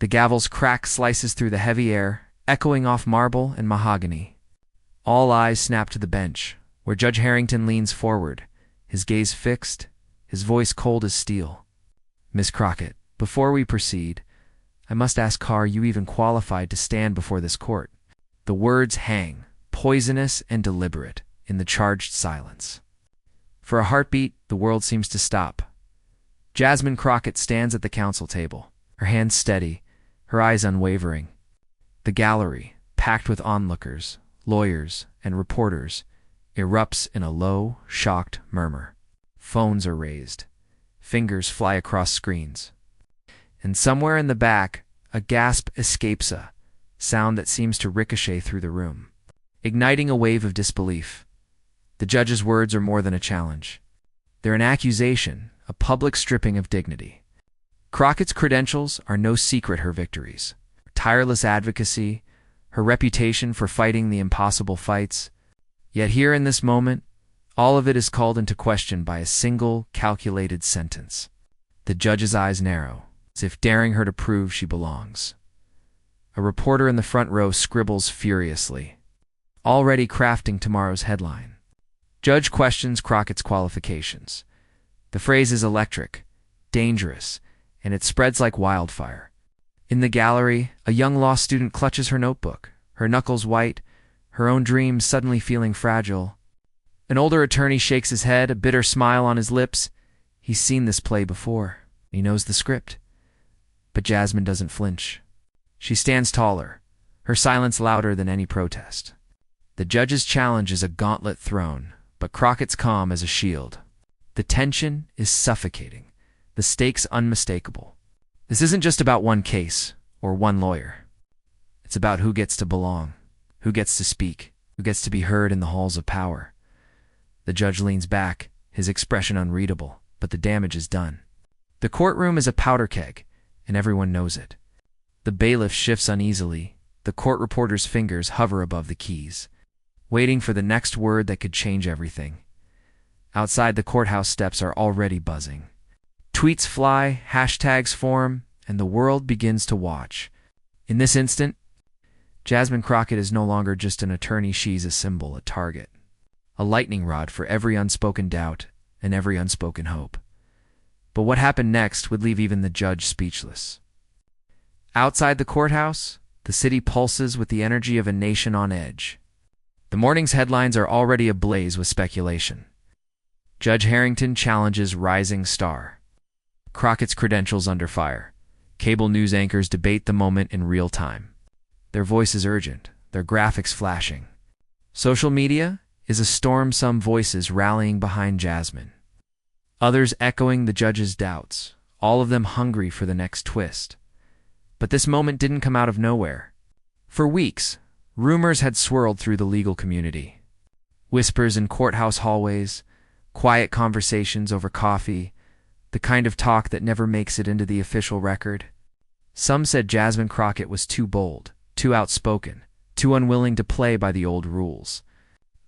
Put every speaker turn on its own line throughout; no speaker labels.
The gavel's crack slices through the heavy air, echoing off marble and mahogany. All eyes snap to the bench, where Judge Harrington leans forward, his gaze fixed, his voice cold as steel. "Miss Crockett, before we proceed, I must ask, are you even qualified to stand before this court?" The words hang, poisonous and deliberate, in the charged silence. For a heartbeat, the world seems to stop. Jasmine Crockett stands at the counsel table, her hands steady, her eyes unwavering. The gallery, packed with onlookers, lawyers, and reporters, erupts in a low, shocked murmur. Phones are raised. Fingers fly across screens. And somewhere in the back, a gasp escapes, a sound that seems to ricochet through the room, igniting a wave of disbelief. The judge's words are more than a challenge. They're an accusation, a public stripping of dignity. Crockett's credentials are no secret, her victories, her tireless advocacy, her reputation for fighting the impossible fights. Yet here in this moment, all of it is called into question by a single, calculated sentence. The judge's eyes narrow, as if daring her to prove she belongs. A reporter in the front row scribbles furiously, already crafting tomorrow's headline. Judge questions Crockett's qualifications. The phrase is electric, dangerous, and it spreads like wildfire. In the gallery, a young law student clutches her notebook, her knuckles white, her own dreams suddenly feeling fragile. An older attorney shakes his head, a bitter smile on his lips. He's seen this play before. He knows the script. But Jasmine doesn't flinch. She stands taller, her silence louder than any protest. The judge's challenge is a gauntlet thrown, but Crockett's calm as a shield. The tension is suffocating, the stakes unmistakable. This isn't just about one case or one lawyer. It's about who gets to belong, who gets to speak, who gets to be heard in the halls of power. The judge leans back, his expression unreadable, but the damage is done. The courtroom is a powder keg, and everyone knows it. The bailiff shifts uneasily. The court reporter's fingers hover above the keys, waiting for the next word that could change everything. Outside, the courthouse steps are already buzzing. Tweets fly, hashtags form, and the world begins to watch. In this instant, Jasmine Crockett is no longer just an attorney, she's a symbol, a target. A lightning rod for every unspoken doubt and every unspoken hope. But what happened next would leave even the judge speechless. Outside the courthouse, the city pulses with the energy of a nation on edge. The morning's headlines are already ablaze with speculation. Judge Harrington challenges rising star. Crockett's credentials under fire. Cable news anchors debate the moment in real time. Their voices urgent, their graphics flashing. Social media is a storm, some voices rallying behind Jasmine. Others echoing the judge's doubts, all of them hungry for the next twist. But this moment didn't come out of nowhere. For weeks, rumors had swirled through the legal community. Whispers in courthouse hallways, quiet conversations over coffee, the kind of talk that never makes it into the official record. Some said Jasmine Crockett was too bold, too outspoken, too unwilling to play by the old rules.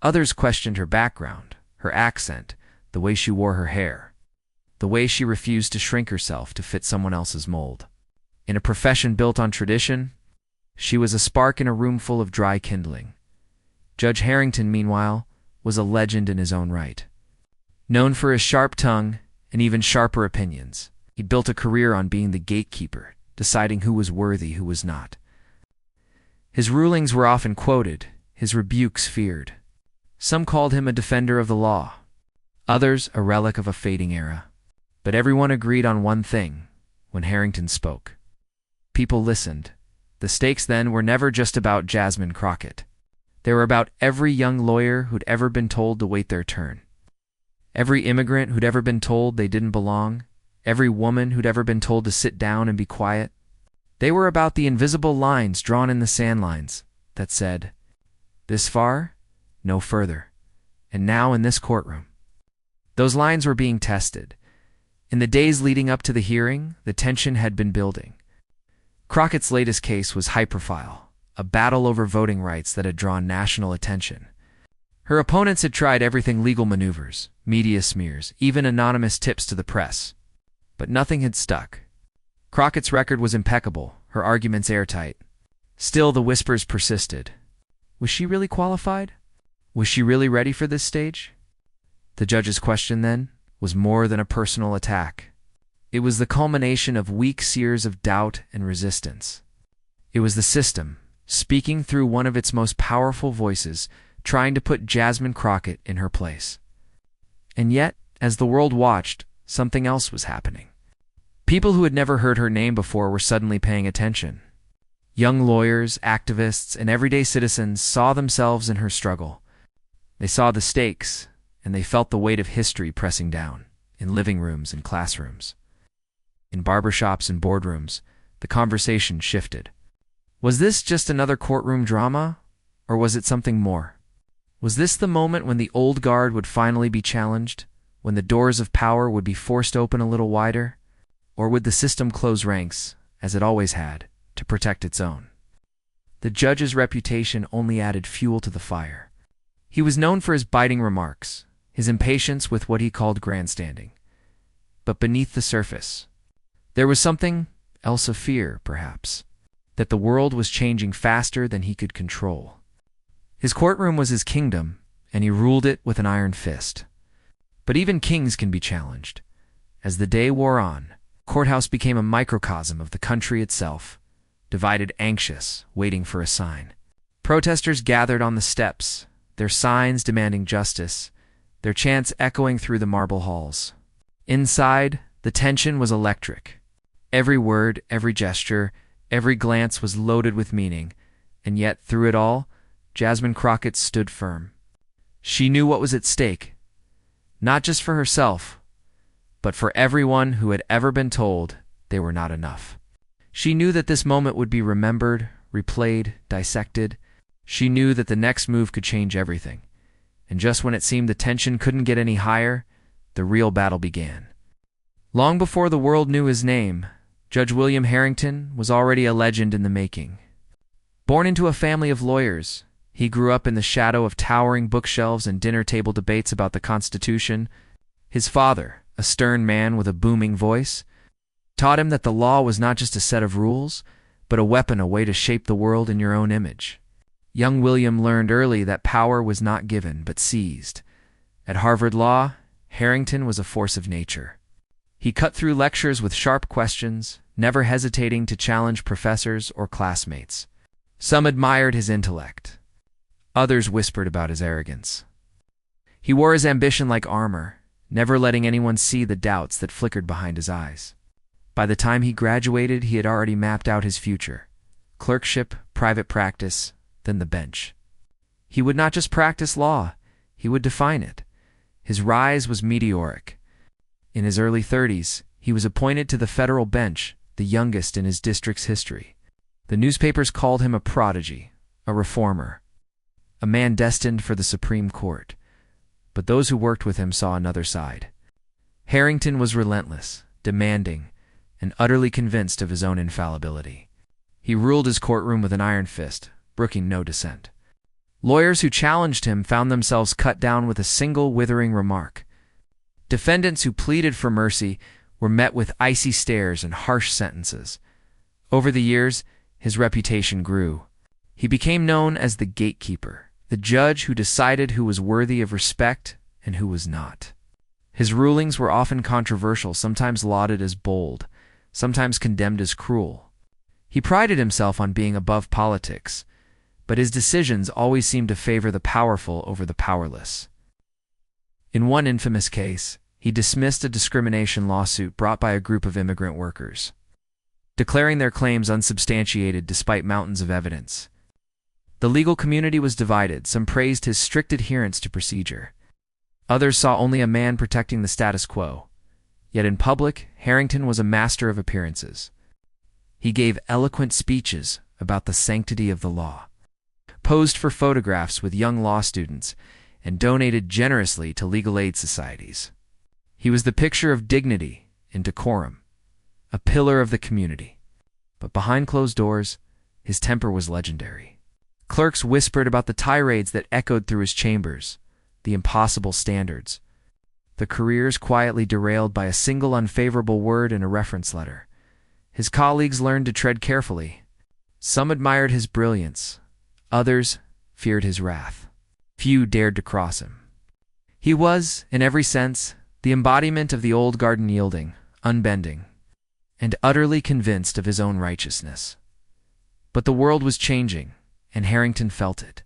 Others questioned her background, her accent, the way she wore her hair, the way she refused to shrink herself to fit someone else's mold. In a profession built on tradition, she was a spark in a room full of dry kindling. Judge Harrington, meanwhile, was a legend in his own right. Known for his sharp tongue and even sharper opinions, he built a career on being the gatekeeper, deciding who was worthy, who was not. His rulings were often quoted, his rebukes feared. Some called him a defender of the law, others a relic of a fading era. But everyone agreed on one thing when Harrington spoke. People listened. The stakes then were never just about Jasmine Crockett. They were about every young lawyer who'd ever been told to wait their turn. Every immigrant who'd ever been told they didn't belong. Every woman who'd ever been told to sit down and be quiet. They were about the invisible lines drawn in the sand lines that said, "This far, no further." And now in this courtroom, those lines were being tested. In the days leading up to the hearing, the tension had been building. Crockett's latest case was high-profile, a battle over voting rights that had drawn national attention. Her opponents had tried everything: legal maneuvers, media smears, even anonymous tips to the press. But nothing had stuck. Crockett's record was impeccable, her arguments airtight. Still, the whispers persisted. Was she really qualified? Was she really ready for this stage? The judge's question, then, was more than a personal attack. It was the culmination of weeks' years of doubt and resistance. It was the system, speaking through one of its most powerful voices, trying to put Jasmine Crockett in her place. And yet, as the world watched, something else was happening. People who had never heard her name before were suddenly paying attention. Young lawyers, activists, and everyday citizens saw themselves in her struggle. They saw the stakes, and they felt the weight of history pressing down, in living rooms and classrooms. In barbershops and boardrooms, the conversation shifted. Was this just another courtroom drama, or was it something more? Was this the moment when the old guard would finally be challenged, when the doors of power would be forced open a little wider? Or would the system close ranks, as it always had, to protect its own? The judge's reputation only added fuel to the fire. He was known for his biting remarks, his impatience with what he called grandstanding. But beneath the surface, there was something else of fear, perhaps, that the world was changing faster than he could control. His courtroom was his kingdom, and he ruled it with an iron fist. But even kings can be challenged. As the day wore on, the courthouse became a microcosm of the country itself, divided, anxious, waiting for a sign. Protesters gathered on the steps, their signs demanding justice, their chants echoing through the marble halls. Inside, the tension was electric. Every word, every gesture, every glance was loaded with meaning, and yet, through it all, Jasmine Crockett stood firm. She knew what was at stake, not just for herself, but for everyone who had ever been told they were not enough. She knew that this moment would be remembered, replayed, dissected. She knew that the next move could change everything. And just when it seemed the tension couldn't get any higher, the real battle began. Long before the world knew his name, Judge William Harrington was already a legend in the making. Born into a family of lawyers, he grew up in the shadow of towering bookshelves and dinner table debates about the Constitution. His father, a stern man with a booming voice, taught him that the law was not just a set of rules, but a weapon, a way to shape the world in your own image. Young William learned early that power was not given, but seized. At Harvard Law, Harrington was a force of nature. He cut through lectures with sharp questions, never hesitating to challenge professors or classmates. Some admired his intellect. Others whispered about his arrogance. He wore his ambition like armor, never letting anyone see the doubts that flickered behind his eyes. By the time he graduated, he had already mapped out his future: clerkship, private practice, then the bench. He would not just practice law, he would define it. His rise was meteoric. In his early 30s, he was appointed to the federal bench, the youngest in his district's history. The newspapers called him a prodigy, a reformer, a man destined for the Supreme Court. But those who worked with him saw another side. Harrington was relentless, demanding, and utterly convinced of his own infallibility. He ruled his courtroom with an iron fist, brooking no dissent. Lawyers who challenged him found themselves cut down with a single withering remark. Defendants who pleaded for mercy were met with icy stares and harsh sentences. Over the years, his reputation grew. He became known as the gatekeeper, the judge who decided who was worthy of respect and who was not. His rulings were often controversial, sometimes lauded as bold, sometimes condemned as cruel. He prided himself on being above politics, but his decisions always seemed to favor the powerful over the powerless. In one infamous case, he dismissed a discrimination lawsuit brought by a group of immigrant workers, declaring their claims unsubstantiated despite mountains of evidence. The legal community was divided. Some praised his strict adherence to procedure. Others saw only a man protecting the status quo. Yet in public, Harrington was a master of appearances. He gave eloquent speeches about the sanctity of the law, posed for photographs with young law students, and donated generously to legal aid societies. He was the picture of dignity and decorum, a pillar of the community. But behind closed doors, his temper was legendary. Clerks whispered about the tirades that echoed through his chambers, the impossible standards, the careers quietly derailed by a single unfavorable word in a reference letter. His colleagues learned to tread carefully. Some admired his brilliance. Others feared his wrath. Few dared to cross him. He was, in every sense, the embodiment of the old garden, yielding, unbending, and utterly convinced of his own righteousness. But the world was changing, and Harrington felt it.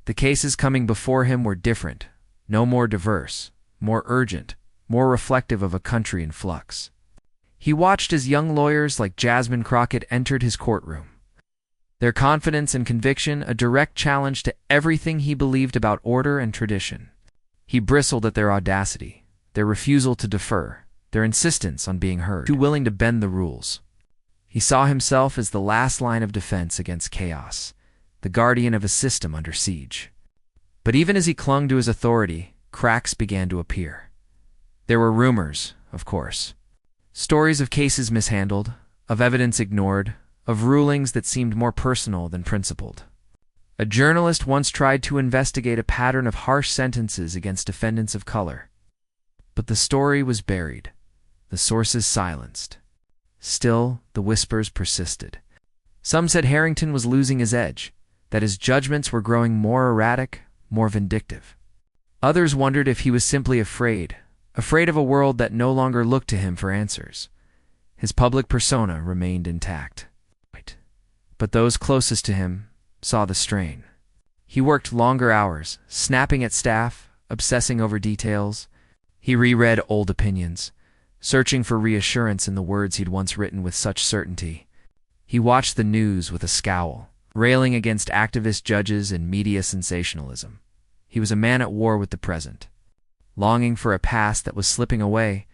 The cases coming before him were different, no more diverse, more urgent, more reflective of a country in flux. He watched as young lawyers like Jasmine Crockett entered his courtroom. Their confidence and conviction a direct challenge to everything he believed about order and tradition. He bristled at their audacity, their refusal to defer, their insistence on being heard, too willing to bend the rules. He saw himself as the last line of defense against chaos, the guardian of a system under siege. But even as he clung to his authority, cracks began to appear. There were rumors, of course. Stories of cases mishandled, of evidence ignored, of rulings that seemed more personal than principled. A journalist once tried to investigate a pattern of harsh sentences against defendants of color. But the story was buried, the sources silenced. Still, the whispers persisted. Some said Harrington was losing his edge, that his judgments were growing more erratic, more vindictive. Others wondered if he was simply afraid of a world that no longer looked to him for answers. His public persona remained intact. But those closest to him saw the strain. He worked longer hours, snapping at staff, obsessing over details. He reread old opinions, searching for reassurance in the words he'd once written with such certainty. He watched the news with a scowl, railing against activist judges and media sensationalism. He was a man at war with the present, longing for a past that was slipping away.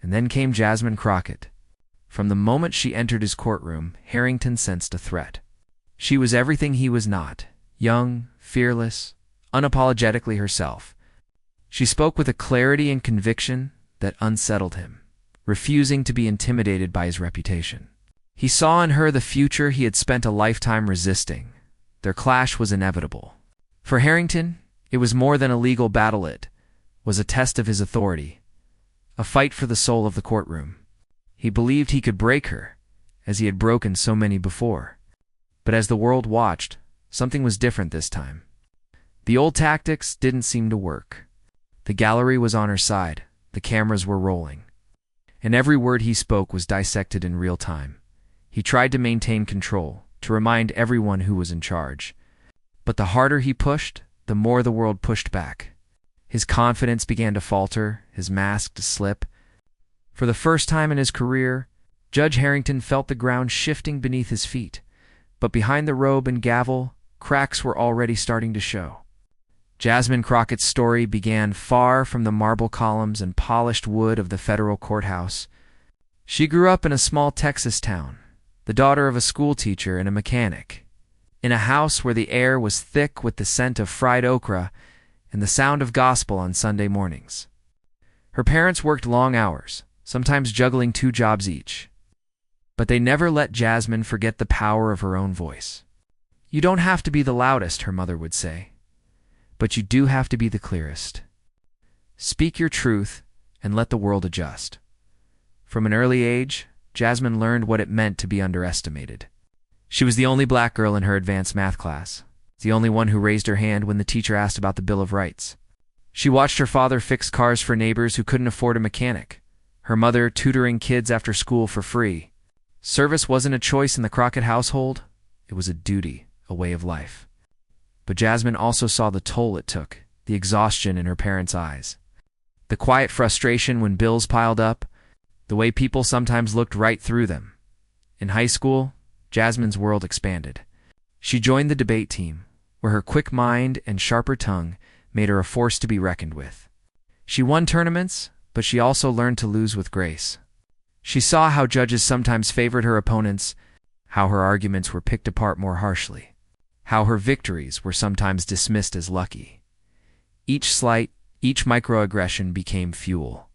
And then came Jasmine Crockett. From the moment she entered his courtroom, Harrington sensed a threat. She was everything he was not, young, fearless, unapologetically herself. She spoke with a clarity and conviction that unsettled him, refusing to be intimidated by his reputation. He saw in her the future he had spent a lifetime resisting. Their clash was inevitable. For Harrington, it was more than a legal battle. It was a test of his authority, a fight for the soul of the courtroom. He believed he could break her, as he had broken so many before. But as the world watched, something was different this time. The old tactics didn't seem to work. The gallery was on her side, the cameras were rolling, and every word he spoke was dissected in real time. He tried to maintain control, to remind everyone who was in charge. But the harder he pushed, the more the world pushed back. His confidence began to falter, his mask to slip. For the first time in his career, Judge Harrington felt the ground shifting beneath his feet. But behind the robe and gavel, cracks were already starting to show. Jasmine Crockett's story began far from the marble columns and polished wood of the federal courthouse. She grew up in a small Texas town, the daughter of a schoolteacher and a mechanic, in a house where the air was thick with the scent of fried okra and the sound of gospel on Sunday mornings. Her parents worked long hours, sometimes juggling 2 jobs each. But they never let Jasmine forget the power of her own voice. "You don't have to be the loudest," her mother would say, "but you do have to be the clearest. Speak your truth and let the world adjust." From an early age, Jasmine learned what it meant to be underestimated. She was the only black girl in her advanced math class, the only one who raised her hand when the teacher asked about the Bill of Rights. She watched her father fix cars for neighbors who couldn't afford a mechanic, her mother tutoring kids after school for free. Service wasn't a choice in the Crockett household, it was a duty, a way of life. But Jasmine also saw the toll it took, the exhaustion in her parents' eyes, the quiet frustration when bills piled up, the way people sometimes looked right through them. In high school, Jasmine's world expanded. She joined the debate team, where her quick mind and sharper tongue made her a force to be reckoned with. She won tournaments, but she also learned to lose with grace. She saw how judges sometimes favored her opponents, how her arguments were picked apart more harshly, how her victories were sometimes dismissed as lucky. Each slight, each microaggression became fuel.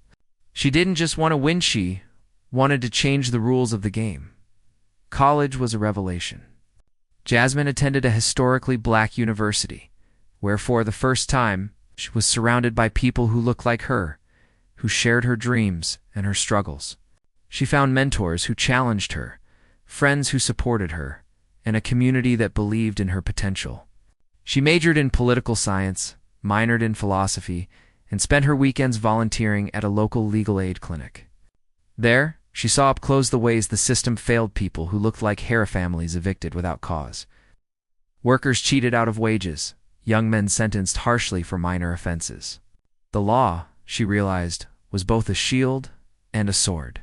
She didn't just want to win, she wanted to change the rules of the game. College was a revelation. Jasmine attended a historically black university, where for the first time she was surrounded by people who looked like her, who shared her dreams and her struggles. She found mentors who challenged her, friends who supported her, and a community that believed in her potential. She majored in political science, minored in philosophy, and spent her weekends volunteering at a local legal aid clinic. There, she saw up close the ways the system failed people who looked like Hare families evicted without cause. Workers cheated out of wages, young men sentenced harshly for minor offenses. The law, she realized, was both a shield and a sword.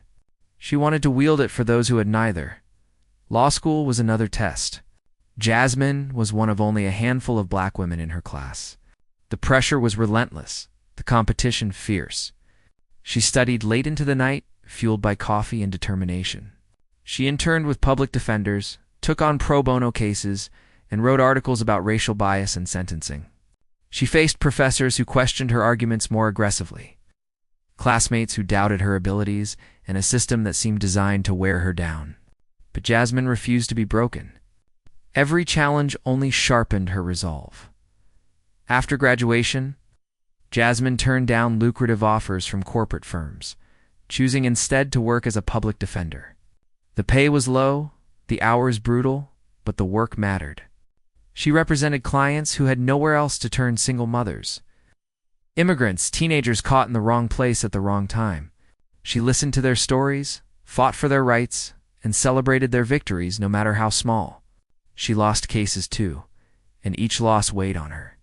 She wanted to wield it for those who had neither. Law school was another test. Jasmine was one of only a handful of black women in her class. The pressure was relentless, the competition fierce. She studied late into the night, fueled by coffee and determination. She interned with public defenders, took on pro bono cases, and wrote articles about racial bias and sentencing. She faced professors who questioned her arguments more aggressively, classmates who doubted her abilities, and a system that seemed designed to wear her down. But Jasmine refused to be broken. Every challenge only sharpened her resolve. After graduation, Jasmine turned down lucrative offers from corporate firms, choosing instead to work as a public defender. The pay was low, the hours brutal, but the work mattered. She represented clients who had nowhere else to turn: single mothers, immigrants, teenagers caught in the wrong place at the wrong time. She listened to their stories, fought for their rights, and celebrated their victories no matter how small. She lost cases too, and each loss weighed on her.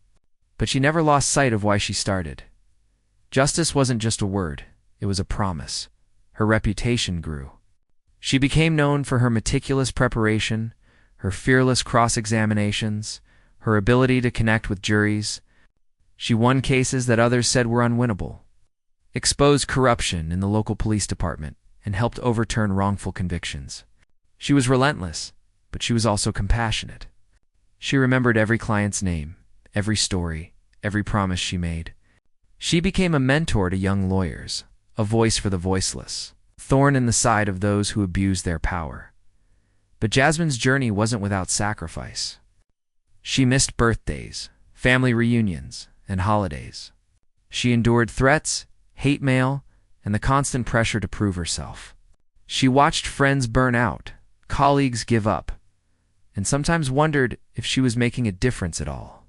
But she never lost sight of why she started. Justice wasn't just a word, it was a promise. Her reputation grew. She became known for her meticulous preparation, her fearless cross-examinations, her ability to connect with juries. She won cases that others said were unwinnable, exposed corruption in the local police department, and helped overturn wrongful convictions. She was relentless, but she was also compassionate. She remembered every client's name, every story, every promise she made. She became a mentor to young lawyers, a voice for the voiceless, a thorn in the side of those who abused their power. But Jasmine's journey wasn't without sacrifice. She missed birthdays, family reunions, and holidays. She endured threats, hate mail, and the constant pressure to prove herself. She watched friends burn out, colleagues give up, and sometimes wondered if she was making a difference at all.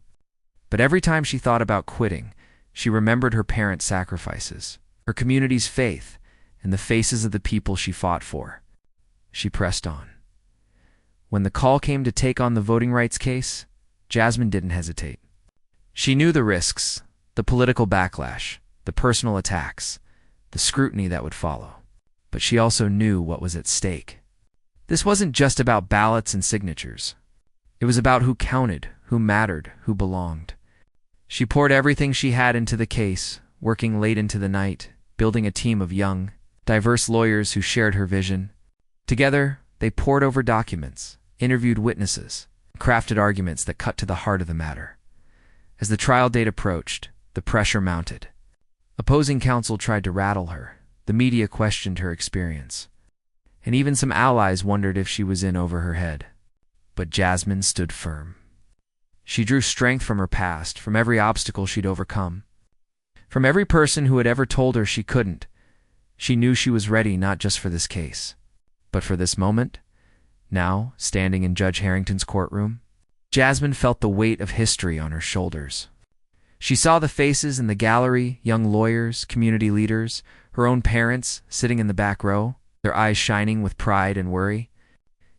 But every time she thought about quitting, she remembered her parents' sacrifices, her community's faith, and the faces of the people she fought for. She pressed on. When the call came to take on the voting rights case, Jasmine didn't hesitate. She knew the risks, the political backlash, the personal attacks, the scrutiny that would follow. But she also knew what was at stake. This wasn't just about ballots and signatures. It was about who counted, who mattered, who belonged. She poured everything she had into the case, working late into the night, building a team of young, diverse lawyers who shared her vision. Together, they pored over documents, interviewed witnesses, crafted arguments that cut to the heart of the matter. As the trial date approached, the pressure mounted. Opposing counsel tried to rattle her. The media questioned her experience. And even some allies wondered if she was in over her head. But Jasmine stood firm. She drew strength from her past, from every obstacle she'd overcome, from every person who had ever told her she couldn't. She knew she was ready not just for this case, but for this moment. Now, standing in Judge Harrington's courtroom, Jasmine felt the weight of history on her shoulders. She saw the faces in the gallery, young lawyers, community leaders, her own parents sitting in the back row, their eyes shining with pride and worry.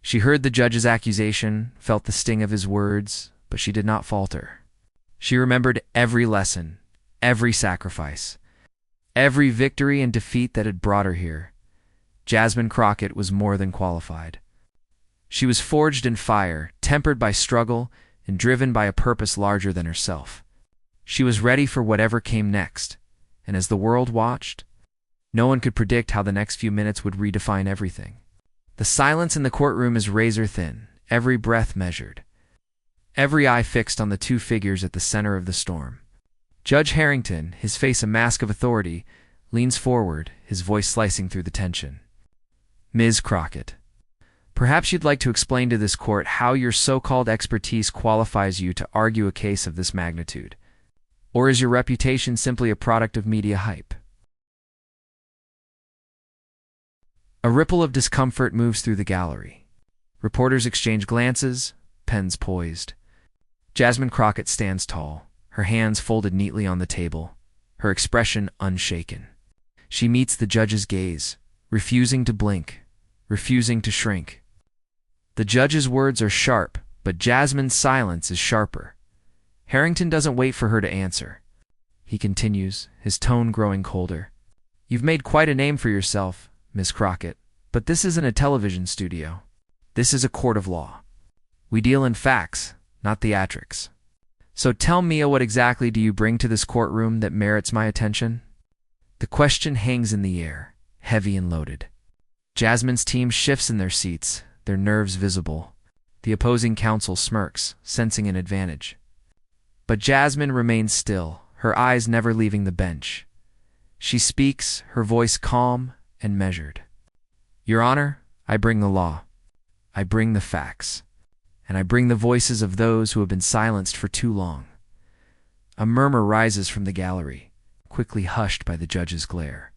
She heard the judge's accusation, felt the sting of his words, but she did not falter. She remembered every lesson, every sacrifice, every victory and defeat that had brought her here. Jasmine Crockett was more than qualified. She was forged in fire, tempered by struggle, and driven by a purpose larger than herself. She was ready for whatever came next, and as the world watched, no one could predict how the next few minutes would redefine everything. The silence in the courtroom is razor thin, every breath measured, every eye fixed on the two figures at the center of the storm. Judge Harrington, his face a mask of authority, leans forward, his voice slicing through the tension. Ms. Crockett, perhaps you'd like to explain to this court how your so-called expertise qualifies you to argue a case of this magnitude. Or is your reputation simply a product of media hype? A ripple of discomfort moves through the gallery. Reporters exchange glances, pens poised. Jasmine Crockett stands tall, her hands folded neatly on the table, her expression unshaken. She meets the judge's gaze, refusing to blink, refusing to shrink. The judge's words are sharp, but Jasmine's silence is sharper. Harrington doesn't wait for her to answer. He continues, his tone growing colder. You've made quite a name for yourself, Miss Crockett, but this isn't a television studio. This is a court of law. We deal in facts, not theatrics. So tell me, what exactly do you bring to this courtroom that merits my attention? The question hangs in the air, heavy and loaded. Jasmine's team shifts in their seats, their nerves visible. The opposing counsel smirks, sensing an advantage. But Jasmine remains still, her eyes never leaving the bench. She speaks, her voice calm and measured. Your Honor, I bring the law. I bring the facts. And I bring the voices of those who have been silenced for too long. A murmur rises from the gallery, quickly hushed by the judge's glare.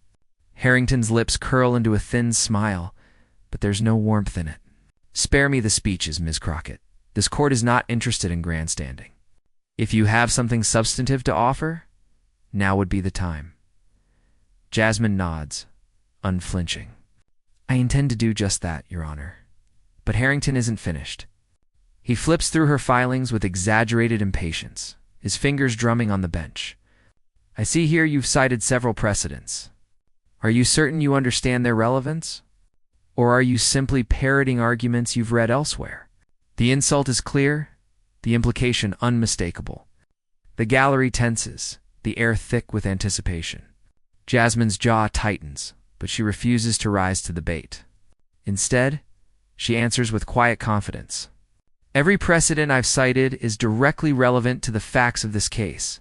Harrington's lips curl into a thin smile, but there's no warmth in it. Spare me the speeches, Ms. Crockett. This court is not interested in grandstanding. If you have something substantive to offer, now would be the time. Jasmine nods, unflinching. I intend to do just that, Your Honor. But Harrington isn't finished. He flips through her filings with exaggerated impatience, his fingers drumming on the bench. I see here you've cited several precedents. Are you certain you understand their relevance? Or are you simply parroting arguments you've read elsewhere? The insult is clear, the implication unmistakable. The gallery tenses, the air thick with anticipation. Jasmine's jaw tightens, but she refuses to rise to the bait. Instead, she answers with quiet confidence. Every precedent I've cited is directly relevant to the facts of this case.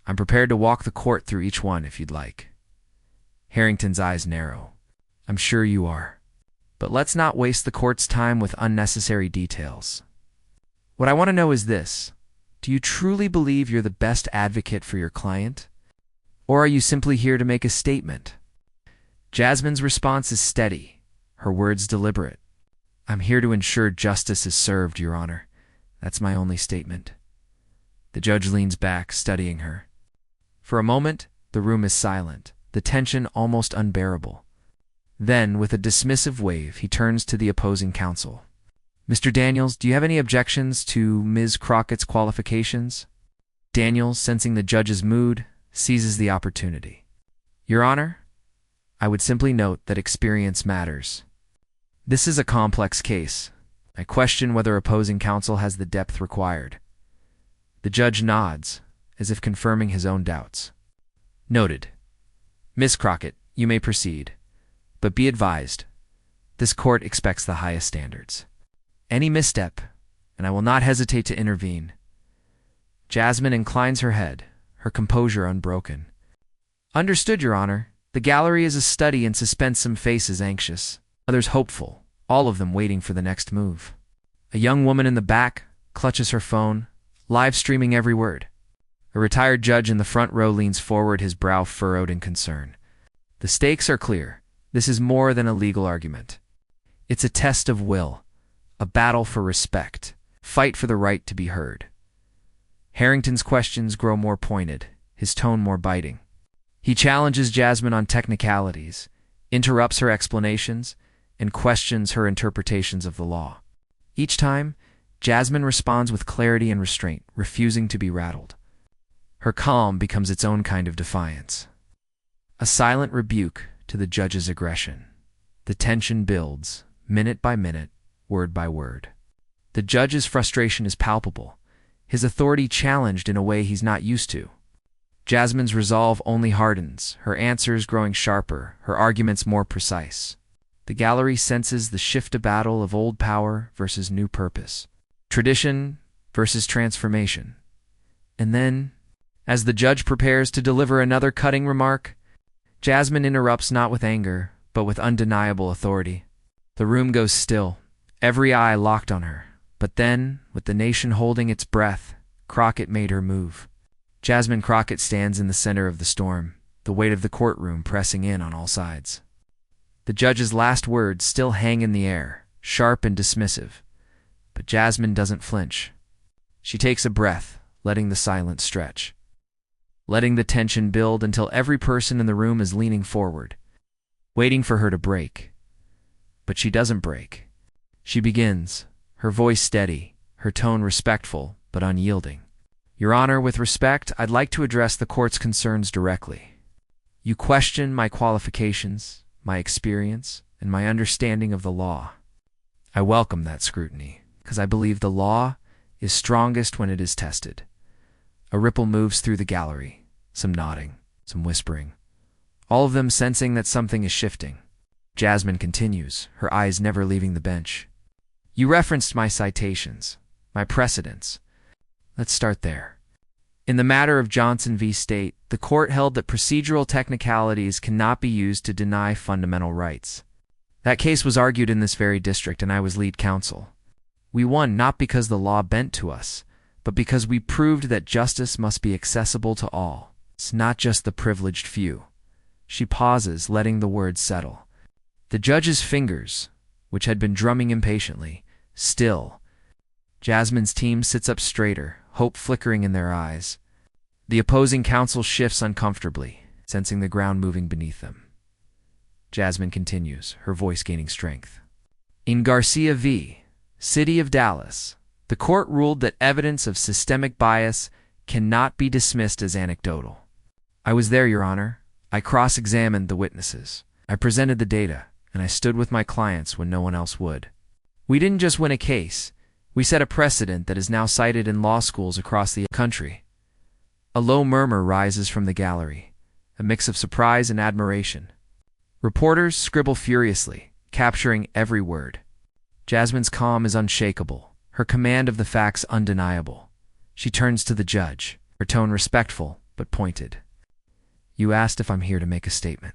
I'm prepared to walk the court through each one if you'd like. Harrington's eyes narrow. I'm sure you are. But let's not waste the court's time with unnecessary details. What I want to know is this. Do you truly believe you're the best advocate for your client? Or are you simply here to make a statement? Jasmine's response is steady, her words deliberate. I'm here to ensure justice is served, Your Honor. That's my only statement. The judge leans back, studying her. For a moment, the room is silent, the tension almost unbearable. Then, with a dismissive wave, he turns to the opposing counsel. Mr. Daniels, do you have any objections to Ms. Crockett's qualifications? Daniels, sensing the judge's mood, seizes the opportunity. Your Honor, I would simply note that experience matters. This is a complex case. I question whether opposing counsel has the depth required. The judge nods, as if confirming his own doubts. Noted. Miss Crockett, you may proceed. But be advised, this court expects the highest standards. Any misstep, and I will not hesitate to intervene. Jasmine inclines her head, her composure unbroken. Understood, Your Honor. The gallery is a study in suspense, some faces anxious, others hopeful, all of them waiting for the next move. A young woman in the back clutches her phone, live streaming every word. A retired judge in the front row leans forward, his brow furrowed in concern. The stakes are clear. This is more than a legal argument. It's a test of will, a battle for respect, fight for the right to be heard. Harrington's questions grow more pointed, his tone more biting. He challenges Jasmine on technicalities, interrupts her explanations, and questions her interpretations of the law. Each time, Jasmine responds with clarity and restraint, refusing to be rattled. Her calm becomes its own kind of defiance. A silent rebuke to the judge's aggression. The tension builds, minute by minute, word by word. The judge's frustration is palpable, his authority challenged in a way he's not used to. Jasmine's resolve only hardens, her answers growing sharper, her arguments more precise. The gallery senses the shift to battle of old power versus new purpose, tradition versus transformation. And then, as the judge prepares to deliver another cutting remark, Jasmine interrupts not with anger, but with undeniable authority. The room goes still, every eye locked on her. But then, with the nation holding its breath, Crockett made her move. Jasmine Crockett stands in the center of the storm, the weight of the courtroom pressing in on all sides. The judge's last words still hang in the air, sharp and dismissive. But Jasmine doesn't flinch. She takes a breath, letting the silence stretch, letting the tension build until every person in the room is leaning forward, waiting for her to break. But she doesn't break. She begins, her voice steady, her tone respectful but unyielding. Your Honor, with respect, I'd like to address the court's concerns directly. You question my qualifications, my experience, and my understanding of the law. I welcome that scrutiny, because I believe the law is strongest when it is tested. A ripple moves through the gallery, some nodding, some whispering, all of them sensing that something is shifting. Jasmine continues, her eyes never leaving the bench. You referenced my citations, my precedents. Let's start there. In the matter of Johnson v. State, the court held that procedural technicalities cannot be used to deny fundamental rights. That case was argued in this very district, and I was lead counsel. We won not because the law bent to us, but because we proved that justice must be accessible to all. It's not just the privileged few. She pauses, letting the words settle. The judge's fingers, which had been drumming impatiently, still. Jasmine's team sits up straighter, hope flickering in their eyes. The opposing counsel shifts uncomfortably, sensing the ground moving beneath them. Jasmine continues, her voice gaining strength. In Garcia v. City of Dallas, the court ruled that evidence of systemic bias cannot be dismissed as anecdotal. I was there, Your Honor. I cross-examined the witnesses. I presented the data, and I stood with my clients when no one else would. We didn't just win a case. We set a precedent that is now cited in law schools across the country. A low murmur rises from the gallery, a mix of surprise and admiration. Reporters scribble furiously, capturing every word. Jasmine's calm is unshakable, her command of the facts undeniable. She turns to the judge, her tone respectful but pointed. You asked if I'm here to make a statement.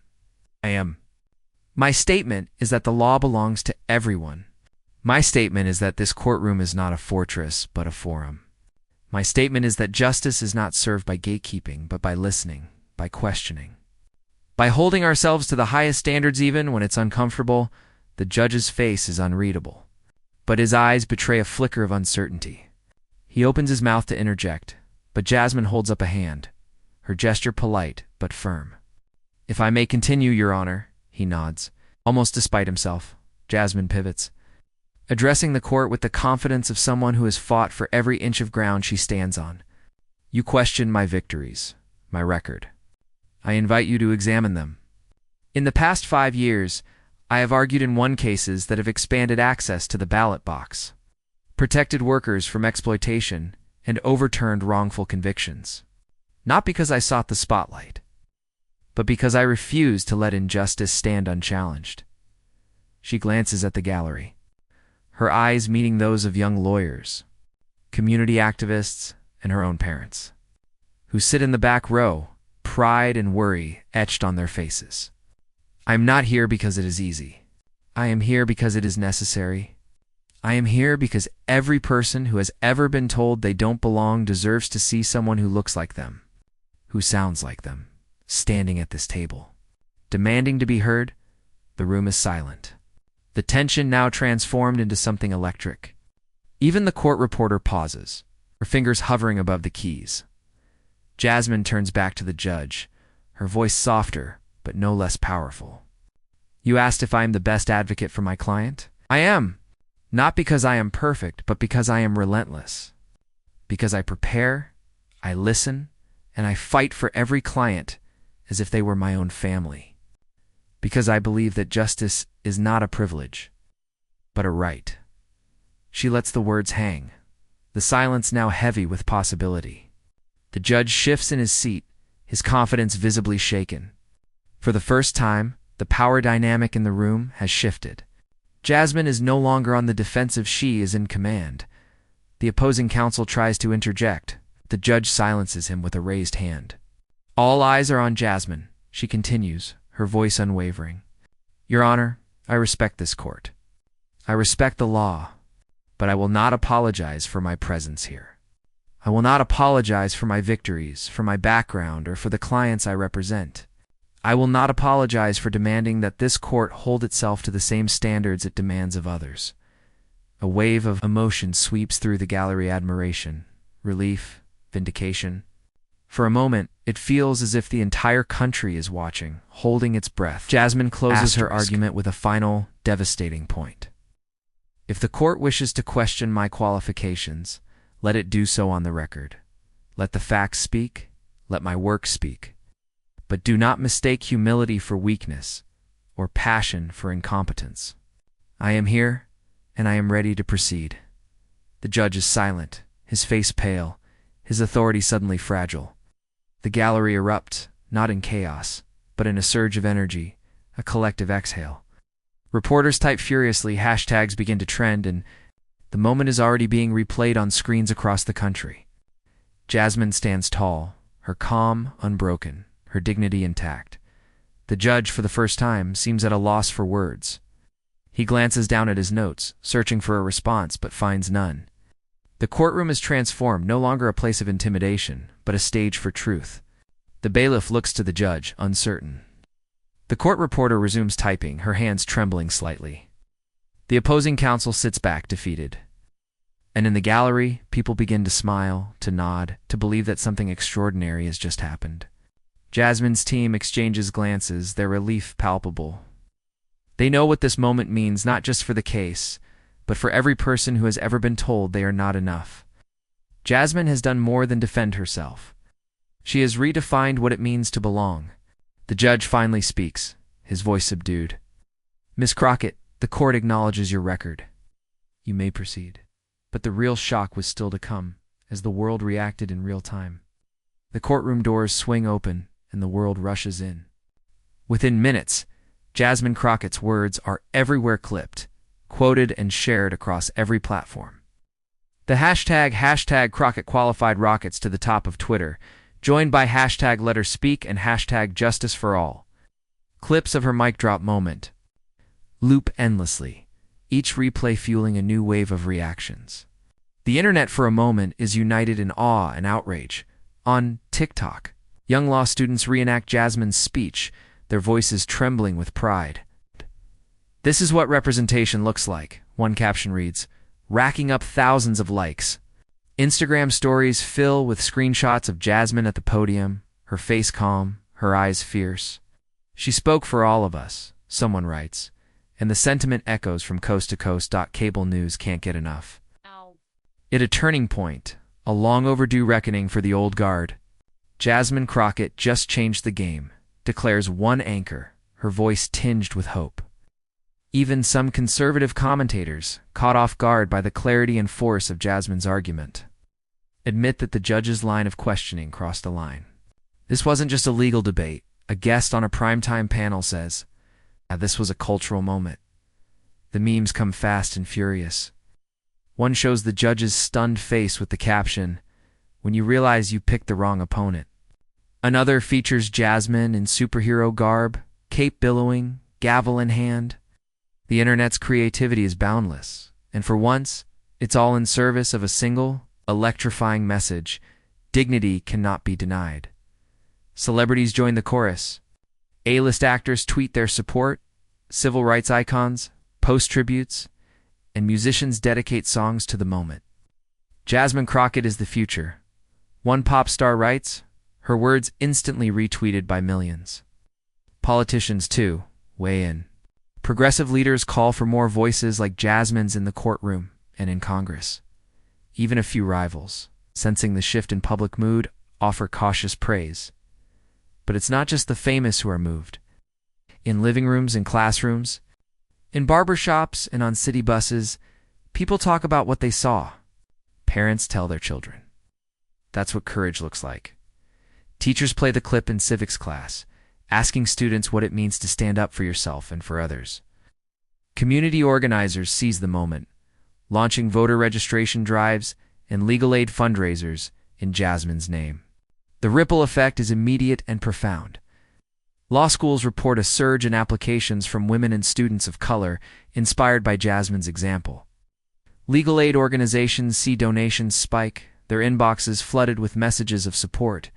I am. My statement is that the law belongs to everyone. My statement is that this courtroom is not a fortress, but a forum. My statement is that justice is not served by gatekeeping, but by listening, by questioning. By holding ourselves to the highest standards even when it's uncomfortable. The judge's face is unreadable, but his eyes betray a flicker of uncertainty. He opens his mouth to interject, but Jasmine holds up a hand, her gesture polite but firm. If I may continue, Your Honor, he nods. Almost despite himself, Jasmine pivots, addressing the court with the confidence of someone who has fought for every inch of ground she stands on. You question my victories, my record. I invite you to examine them. In the past 5 years, I have argued in won cases that have expanded access to the ballot box, protected workers from exploitation, and overturned wrongful convictions. Not because I sought the spotlight, but because I refused to let injustice stand unchallenged. She glances at the gallery, her eyes meeting those of young lawyers, community activists, and her own parents, who sit in the back row, pride and worry etched on their faces. I am not here because it is easy. I am here because it is necessary. I am here because every person who has ever been told they don't belong deserves to see someone who looks like them, who sounds like them, standing at this table. Demanding to be heard, the room is silent. The tension now transformed into something electric. Even the court reporter pauses, her fingers hovering above the keys. Jasmine turns back to the judge, her voice softer but no less powerful. You asked if I am the best advocate for my client? I am. Not because I am perfect, but because I am relentless. Because I prepare, I listen, and I fight for every client as if they were my own family. Because I believe that justice is not a privilege, but a right. She lets the words hang, the silence now heavy with possibility. The judge shifts in his seat, his confidence visibly shaken. For the first time, the power dynamic in the room has shifted. Jasmine is no longer on the defensive, she is in command. The opposing counsel tries to interject. The judge silences him with a raised hand. All eyes are on Jasmine. She continues, her voice unwavering. Your Honor, I respect this court. I respect the law, but I will not apologize for my presence here. I will not apologize for my victories, for my background, or for the clients I represent. I will not apologize for demanding that this court hold itself to the same standards it demands of others. A wave of emotion sweeps through the gallery: admiration, relief, vindication. For a moment, it feels as if the entire country is watching, holding its breath. Jasmine closes her argument with a final, devastating point. If the court wishes to question my qualifications, let it do so on the record. Let the facts speak, let my work speak. But do not mistake humility for weakness, or passion for incompetence. I am here, and I am ready to proceed. The judge is silent, his face pale, his authority suddenly fragile. The gallery erupts, not in chaos, but in a surge of energy, a collective exhale. Reporters type furiously, hashtags begin to trend, and the moment is already being replayed on screens across the country. Jasmine stands tall, her calm unbroken, her dignity intact. The judge, for the first time, seems at a loss for words. He glances down at his notes, searching for a response, but finds none. The courtroom is transformed, no longer a place of intimidation, but a stage for truth. The bailiff looks to the judge, uncertain. The court reporter resumes typing, her hands trembling slightly. The opposing counsel sits back, defeated. And in the gallery, people begin to smile, to nod, to believe that something extraordinary has just happened. Jasmine's team exchanges glances, their relief palpable. They know what this moment means, not just for the case, but for every person who has ever been told they are not enough. Jasmine has done more than defend herself. She has redefined what it means to belong. The judge finally speaks, his voice subdued. Miss Crockett, the court acknowledges your record. You may proceed. But the real shock was still to come, as the world reacted in real time. The courtroom doors swing open, and the world rushes in. Within minutes, Jasmine Crockett's words are everywhere clipped, quoted and shared across every platform. The hashtag Crockett qualified rockets to the top of Twitter, joined by hashtag Let Her Speak and hashtag Justice for All. Clips of her mic drop moment loop endlessly, each replay fueling a new wave of reactions. The internet for a moment is united in awe and outrage. On TikTok, young law students reenact Jasmine's speech, their voices trembling with pride. This is what representation looks like, one caption reads, racking up thousands of likes. Instagram stories fill with screenshots of Jasmine at the podium, her face calm, her eyes fierce. She spoke for all of us, someone writes, and the sentiment echoes from coast to coast. Cable news can't get enough. At a turning point, a long overdue reckoning for the old guard. Jasmine Crockett just changed the game, declares one anchor, her voice tinged with hope. Even some conservative commentators, caught off guard by the clarity and force of Jasmine's argument, admit that the judge's line of questioning crossed a line. This wasn't just a legal debate. A guest on a primetime panel says, this was a cultural moment. The memes come fast and furious. One shows the judge's stunned face with the caption, when you realize you picked the wrong opponent. Another features Jasmine in superhero garb, cape billowing, gavel in hand. The internet's creativity is boundless, and for once, it's all in service of a single, electrifying message: dignity cannot be denied. Celebrities join the chorus. A-list actors tweet their support, civil rights icons post tributes, and musicians dedicate songs to the moment. Jasmine Crockett is the future. One pop star writes, her words instantly retweeted by millions. Politicians, too, weigh in. Progressive leaders call for more voices like Jasmine's in the courtroom and in Congress. Even a few rivals, sensing the shift in public mood, offer cautious praise. But it's not just the famous who are moved. In living rooms and classrooms, in barbershops and on city buses, people talk about what they saw. Parents tell their children. That's what courage looks like. Teachers play the clip in civics class, asking students what it means to stand up for yourself and for others. Community organizers seize the moment, launching voter registration drives and legal aid fundraisers in Jasmine's name. The ripple effect is immediate and profound. Law schools report a surge in applications from women and students of color, inspired by Jasmine's example. Legal aid organizations see donations spike, their inboxes flooded with messages of support.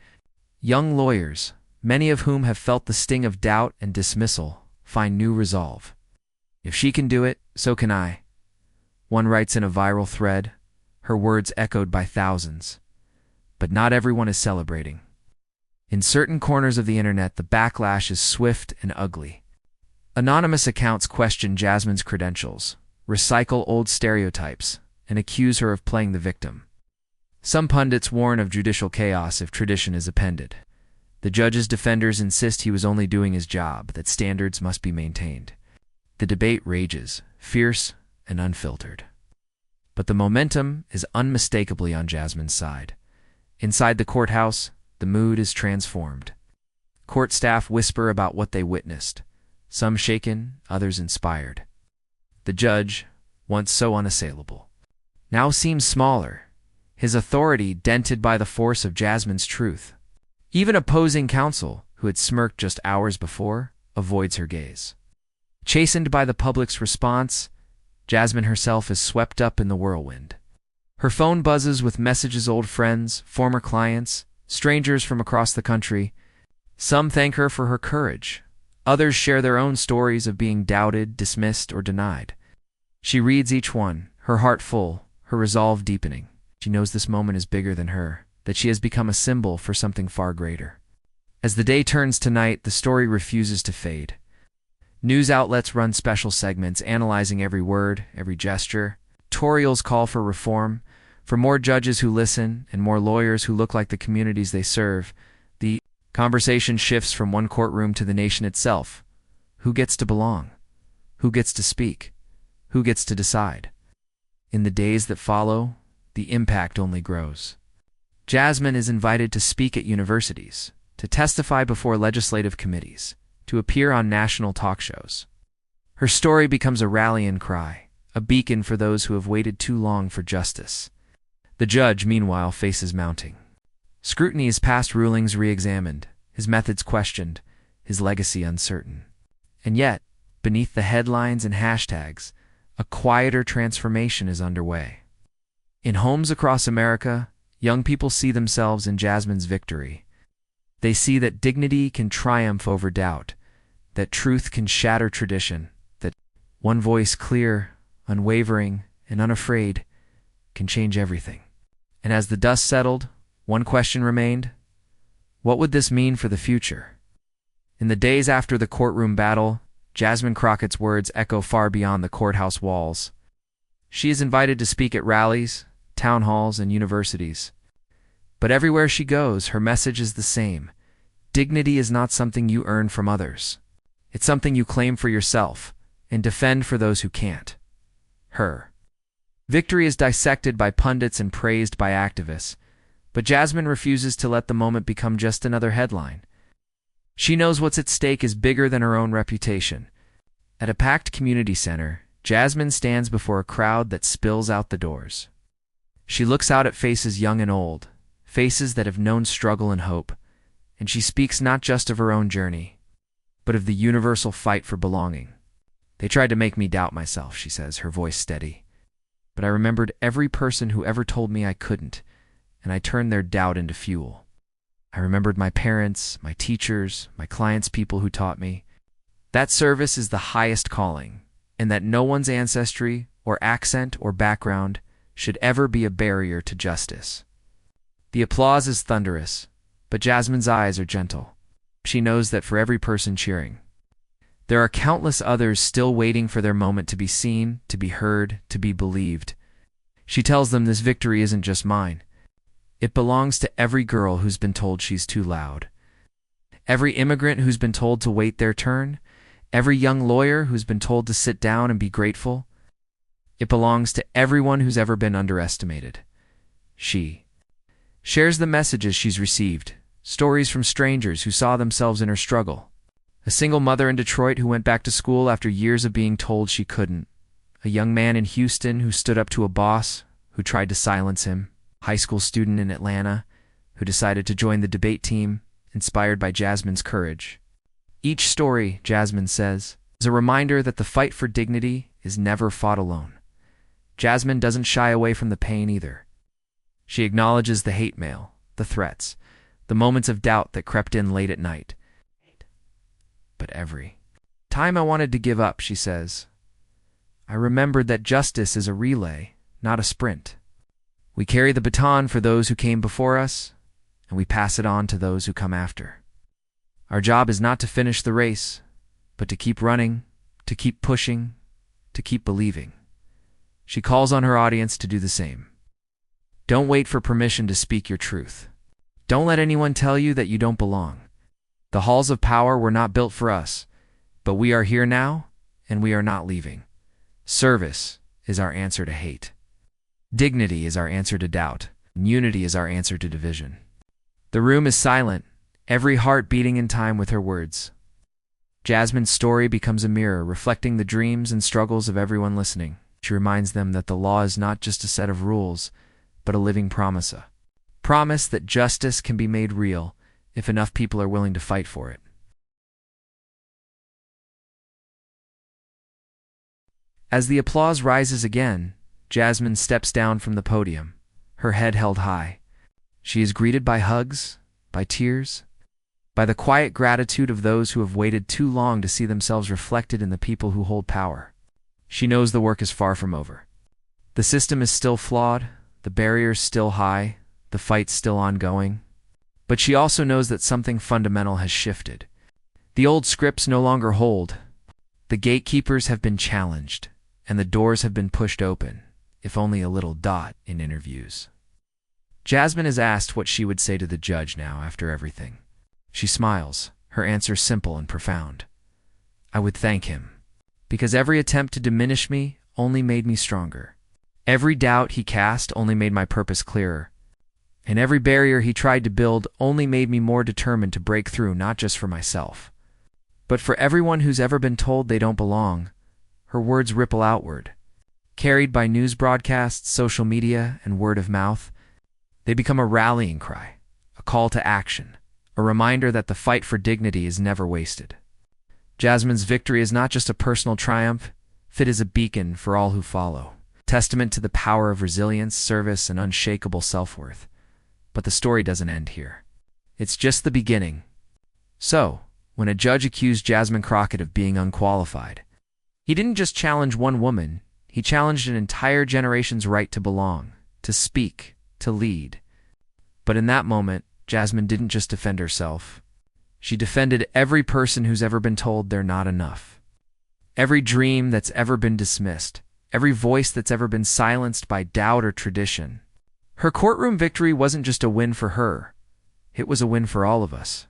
Young lawyers, many of whom have felt the sting of doubt and dismissal, find new resolve. If she can do it, so can I. One writes in a viral thread, her words echoed by thousands. But not everyone is celebrating. In certain corners of the internet, the backlash is swift and ugly. Anonymous accounts question Jasmine's credentials, recycle old stereotypes, and accuse her of playing the victim. Some pundits warn of judicial chaos if tradition is appended. The judge's defenders insist he was only doing his job, that standards must be maintained. The debate rages, fierce and unfiltered. But the momentum is unmistakably on Jasmine's side. Inside the courthouse, the mood is transformed. Court staff whisper about what they witnessed, some shaken, others inspired. The judge, once so unassailable, now seems smaller, his authority dented by the force of Jasmine's truth. Even opposing counsel, who had smirked just hours before, avoids her gaze. Chastened by the public's response, Jasmine herself is swept up in the whirlwind. Her phone buzzes with messages old friends, former clients, strangers from across the country. Some thank her for her courage. Others share their own stories of being doubted, dismissed, or denied. She reads each one, her heart full, her resolve deepening. She knows this moment is bigger than her, that she has become a symbol for something far greater. As the day turns to night, the story refuses to fade. News outlets run special segments analyzing every word, every gesture. Editorials call for reform, for more judges who listen and more lawyers who look like the communities they serve. The conversation shifts from one courtroom to the nation itself. Who gets to belong? Who gets to speak? Who gets to decide? In the days that follow, the impact only grows. Jasmine is invited to speak at universities, to testify before legislative committees, to appear on national talk shows. Her story becomes a rallying cry, a beacon for those who have waited too long for justice. The judge, meanwhile, faces mounting. Scrutiny is past rulings re-examined, his methods questioned, his legacy uncertain. And yet, beneath the headlines and hashtags, a quieter transformation is underway. In homes across America, young people see themselves in Jasmine's victory. They see that dignity can triumph over doubt, that truth can shatter tradition, that one voice, clear, unwavering, and unafraid, can change everything. And as the dust settled, one question remained: what would this mean for the future? In the days after the courtroom battle, Jasmine Crockett's words echo far beyond the courthouse walls. She is invited to speak at rallies, town halls, and universities. But everywhere she goes, her message is the same. Dignity is not something you earn from others. It's something you claim for yourself and defend for those who can't. Her victory is dissected by pundits and praised by activists, but Jasmine refuses to let the moment become just another headline. She knows what's at stake is bigger than her own reputation. At a packed community center, Jasmine stands before a crowd that spills out the doors. She looks out at faces young and old, faces that have known struggle and hope, and she speaks not just of her own journey, but of the universal fight for belonging. They tried to make me doubt myself, she says, her voice steady. But I remembered every person who ever told me I couldn't, and I turned their doubt into fuel. I remembered my parents, my teachers, my clients, people who taught me. That service is the highest calling, and that no one's ancestry or accent or background should ever be a barrier to justice. The applause is thunderous, but Jasmine's eyes are gentle. She knows that for every person cheering, there are countless others still waiting for their moment to be seen, to be heard, to be believed. She tells them this victory isn't just mine. It belongs to every girl who's been told she's too loud, every immigrant who's been told to wait their turn, every young lawyer who's been told to sit down and be grateful. It belongs to everyone who's ever been underestimated. She shares the messages she's received, stories from strangers who saw themselves in her struggle. A single mother in Detroit who went back to school after years of being told she couldn't. A young man in Houston who stood up to a boss who tried to silence him. High school student in Atlanta who decided to join the debate team, inspired by Jasmine's courage. Each story, Jasmine says, is a reminder that the fight for dignity is never fought alone. Jasmine doesn't shy away from the pain either. She acknowledges the hate mail, the threats, the moments of doubt that crept in late at night. But every time I wanted to give up, she says, I remembered that justice is a relay, not a sprint. We carry the baton for those who came before us, and we pass it on to those who come after. Our job is not to finish the race, but to keep running, to keep pushing, to keep believing. She calls on her audience to do the same. Don't wait for permission to speak your truth. Don't let anyone tell you that you don't belong. The halls of power were not built for us, but we are here now, and we are not leaving. Service is our answer to hate. Dignity is our answer to doubt. Unity is our answer to division. The room is silent, every heart beating in time with her words. Jasmine's story becomes a mirror, reflecting the dreams and struggles of everyone listening. She reminds them that the law is not just a set of rules, but a living promise. A promise that justice can be made real if enough people are willing to fight for it. As the applause rises again, Jasmine steps down from the podium, her head held high. She is greeted by hugs, by tears, by the quiet gratitude of those who have waited too long to see themselves reflected in the people who hold power. She knows the work is far from over. The system is still flawed, the barriers still high, the fight still ongoing. But she also knows that something fundamental has shifted. The old scripts no longer hold. The gatekeepers have been challenged, and the doors have been pushed open, if only a little dot in interviews. Jasmine is asked what she would say to the judge now after everything. She smiles, her answer simple and profound. I would thank him, because every attempt to diminish me only made me stronger. Every doubt he cast only made my purpose clearer. And every barrier he tried to build only made me more determined to break through, not just for myself, but for everyone who's ever been told they don't belong. Her words ripple outward. Carried by news broadcasts, social media, and word of mouth, they become a rallying cry, a call to action, a reminder that the fight for dignity is never wasted. Jasmine's victory is not just a personal triumph, it is a beacon for all who follow, testament to the power of resilience, service, and unshakable self-worth. But the story doesn't end here. It's just the beginning. So, when a judge accused Jasmine Crockett of being unqualified, he didn't just challenge one woman, he challenged an entire generation's right to belong, to speak, to lead. But in that moment, Jasmine didn't just defend herself. She defended every person who's ever been told they're not enough. Every dream that's ever been dismissed. Every voice that's ever been silenced by doubt or tradition. Her courtroom victory wasn't just a win for her. It was a win for all of us.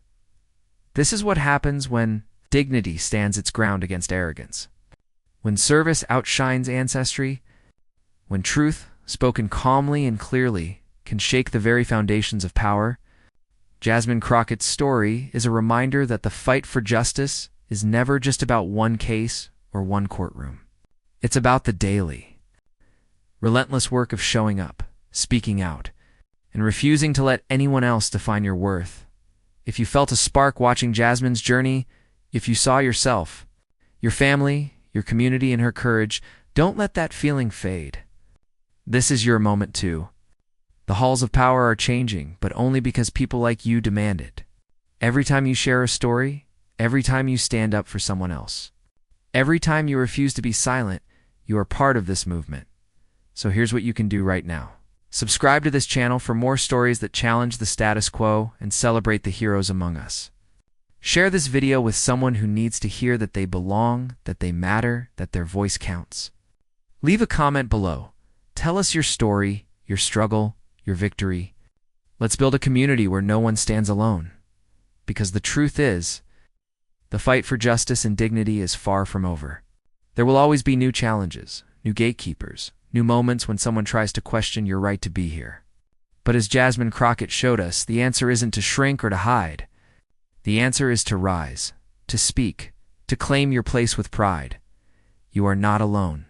This is what happens when dignity stands its ground against arrogance. When service outshines ancestry. When truth, spoken calmly and clearly, can shake the very foundations of power. Jasmine Crockett's story is a reminder that the fight for justice is never just about one case or one courtroom. It's about the daily, relentless work of showing up, speaking out, and refusing to let anyone else define your worth. If you felt a spark watching Jasmine's journey, if you saw yourself, your family, your community in her courage, don't let that feeling fade. This is your moment too. The halls of power are changing, but only because people like you demand it. Every time you share a story, every time you stand up for someone else, every time you refuse to be silent, you are part of this movement. So here's what you can do right now. Subscribe to this channel for more stories that challenge the status quo and celebrate the heroes among us. Share this video with someone who needs to hear that they belong, that they matter, that their voice counts. Leave a comment below. Tell us your story, your struggle, your victory. Let's build a community where no one stands alone. Because the truth is, the fight for justice and dignity is far from over. There will always be new challenges, new gatekeepers, new moments when someone tries to question your right to be here. But as Jasmine Crockett showed us, the answer isn't to shrink or to hide. The answer is to rise, to speak, to claim your place with pride. You are not alone.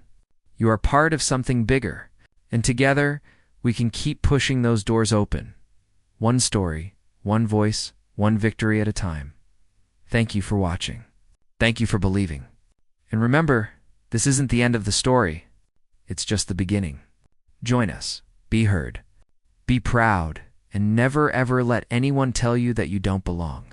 You are part of something bigger, and together, we can keep pushing those doors open. One story, one voice, one victory at a time. Thank you for watching. Thank you for believing. And remember, this isn't the end of the story. It's just the beginning. Join us. Be heard. Be proud. and never ever let anyone tell you that you don't belong.